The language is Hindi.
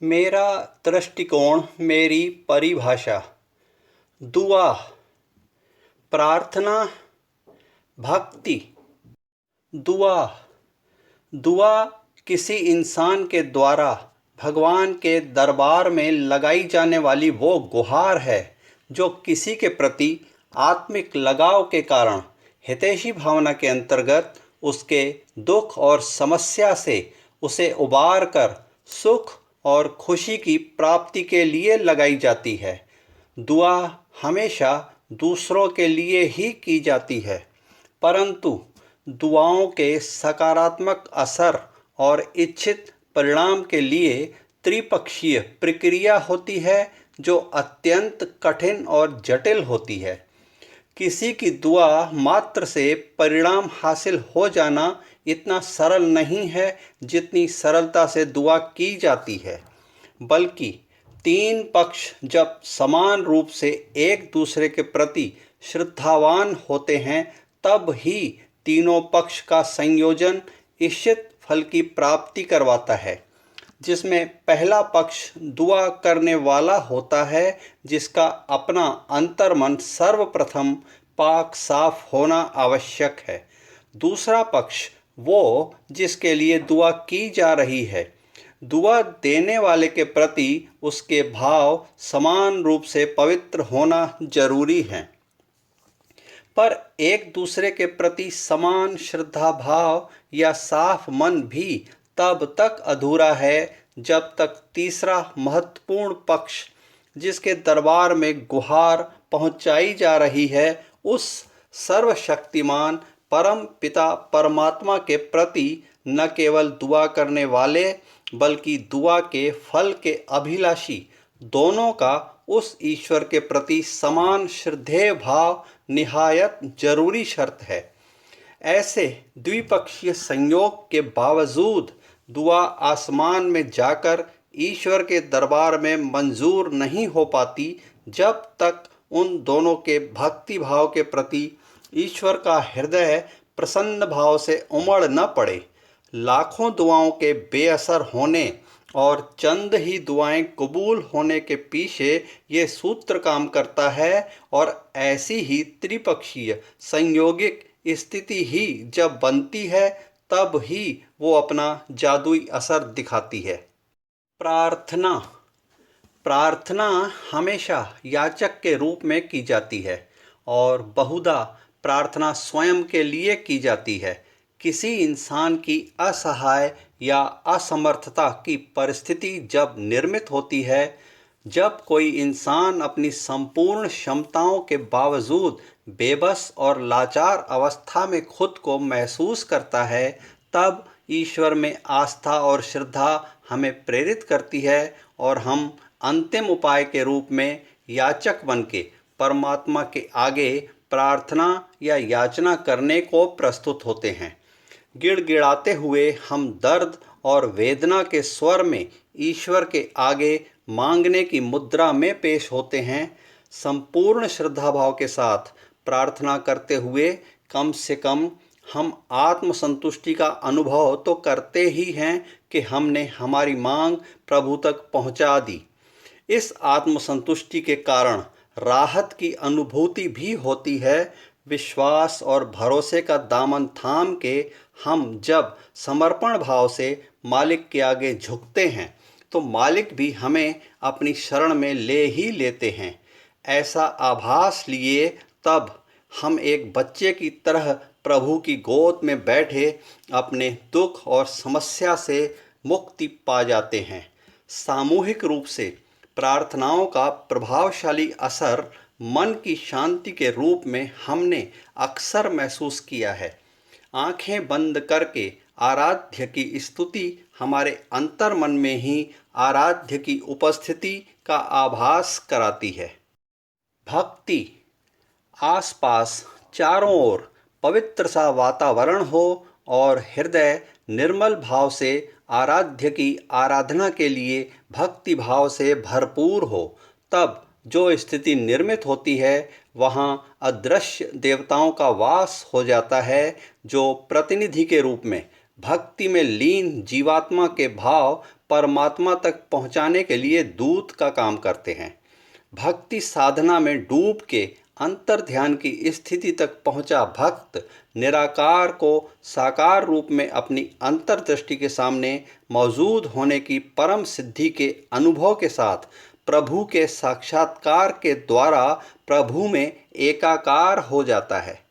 मेरा दृष्टिकोण, मेरी परिभाषा। दुआ, प्रार्थना, भक्ति। दुआ दुआ किसी इंसान के द्वारा भगवान के दरबार में लगाई जाने वाली वो गुहार है जो किसी के प्रति आत्मिक लगाव के कारण हितैषी भावना के अंतर्गत उसके दुख और समस्या से उसे उबार कर सुख और खुशी की प्राप्ति के लिए लगाई जाती है। दुआ हमेशा दूसरों के लिए ही की जाती है, परंतु दुआओं के सकारात्मक असर और इच्छित परिणाम के लिए त्रिपक्षीय प्रक्रिया होती है जो अत्यंत कठिन और जटिल होती है। किसी की दुआ मात्र से परिणाम हासिल हो जाना इतना सरल नहीं है जितनी सरलता से दुआ की जाती है, बल्कि तीन पक्ष जब समान रूप से एक दूसरे के प्रति श्रद्धावान होते हैं तब ही तीनों पक्ष का संयोजन इच्छित फल की प्राप्ति करवाता है, जिसमें पहला पक्ष दुआ करने वाला होता है जिसका अपना अंतर्मन सर्वप्रथम पाक साफ होना आवश्यक है। दूसरा पक्ष वो जिसके लिए दुआ की जा रही है। दुआ देने वाले के प्रति उसके भाव समान रूप से पवित्र होना जरूरी है, पर एक दूसरे के प्रति समान श्रद्धा भाव या साफ मन भी तब तक अधूरा है जब तक तीसरा महत्वपूर्ण पक्ष जिसके दरबार में गुहार पहुंचाई जा रही है उस सर्वशक्तिमान परम पिता परमात्मा के प्रति न केवल दुआ करने वाले बल्कि दुआ के फल के अभिलाषी दोनों का उस ईश्वर के प्रति समान श्रद्धेय भाव निहायत जरूरी शर्त है। ऐसे द्विपक्षीय संयोग के बावजूद दुआ आसमान में जाकर ईश्वर के दरबार में मंजूर नहीं हो पाती जब तक उन दोनों के भक्ति भाव के प्रति ईश्वर का हृदय प्रसन्न भाव से उमड़ न पड़े। लाखों दुआओं के बेअसर होने और चंद ही दुआएं कबूल होने के पीछे ये सूत्र काम करता है, और ऐसी ही त्रिपक्षीय संयोगिक स्थिति ही जब बनती है तब ही वो अपना जादुई असर दिखाती है। प्रार्थना प्रार्थना हमेशा याचक के रूप में की जाती है और बहुधा प्रार्थना स्वयं के लिए की जाती है। किसी इंसान की असहाय या असमर्थता की परिस्थिति जब निर्मित होती है, जब कोई इंसान अपनी संपूर्ण क्षमताओं के बावजूद बेबस और लाचार अवस्था में खुद को महसूस करता है, तब ईश्वर में आस्था और श्रद्धा हमें प्रेरित करती है और हम अंतिम उपाय के रूप में याचक बनके परमात्मा के आगे प्रार्थना या याचना करने को प्रस्तुत होते हैं। गिड़गिड़ाते हुए हम दर्द और वेदना के स्वर में ईश्वर के आगे मांगने की मुद्रा में पेश होते हैं। संपूर्ण श्रद्धा भाव के साथ प्रार्थना करते हुए कम से कम हम आत्मसंतुष्टि का अनुभव तो करते ही हैं कि हमने हमारी मांग प्रभु तक पहुंचा दी। इस आत्मसंतुष्टि के कारण राहत की अनुभूति भी होती है। विश्वास और भरोसे का दामन थाम के हम जब समर्पण भाव से मालिक के आगे झुकते हैं तो मालिक भी हमें अपनी शरण में ले ही लेते हैं। ऐसा आभास लिए तब हम एक बच्चे की तरह प्रभु की गोद में बैठे अपने दुख और समस्या से मुक्ति पा जाते हैं। सामूहिक रूप से प्रार्थनाओं का प्रभावशाली असर मन की शांति के रूप में हमने अक्सर महसूस किया है। आंखें बंद करके आराध्य की स्तुति हमारे अंतर्मन में ही आराध्य की उपस्थिति का आभास कराती है। भक्ति आसपास चारों ओर पवित्र सा वातावरण हो और हृदय निर्मल भाव से आराध्य की आराधना के लिए भक्ति भाव से भरपूर हो, तब जो स्थिति निर्मित होती है वहाँ अदृश्य देवताओं का वास हो जाता है जो प्रतिनिधि के रूप में भक्ति में लीन जीवात्मा के भाव परमात्मा तक पहुंचाने के लिए दूत का काम करते हैं। भक्ति साधना में डूब के अंतर ध्यान की स्थिति तक पहुंचा भक्त निराकार को साकार रूप में अपनी अंतर्दृष्टि के सामने मौजूद होने की परम सिद्धि के अनुभव के साथ प्रभु के साक्षात्कार के द्वारा प्रभु में एकाकार हो जाता है।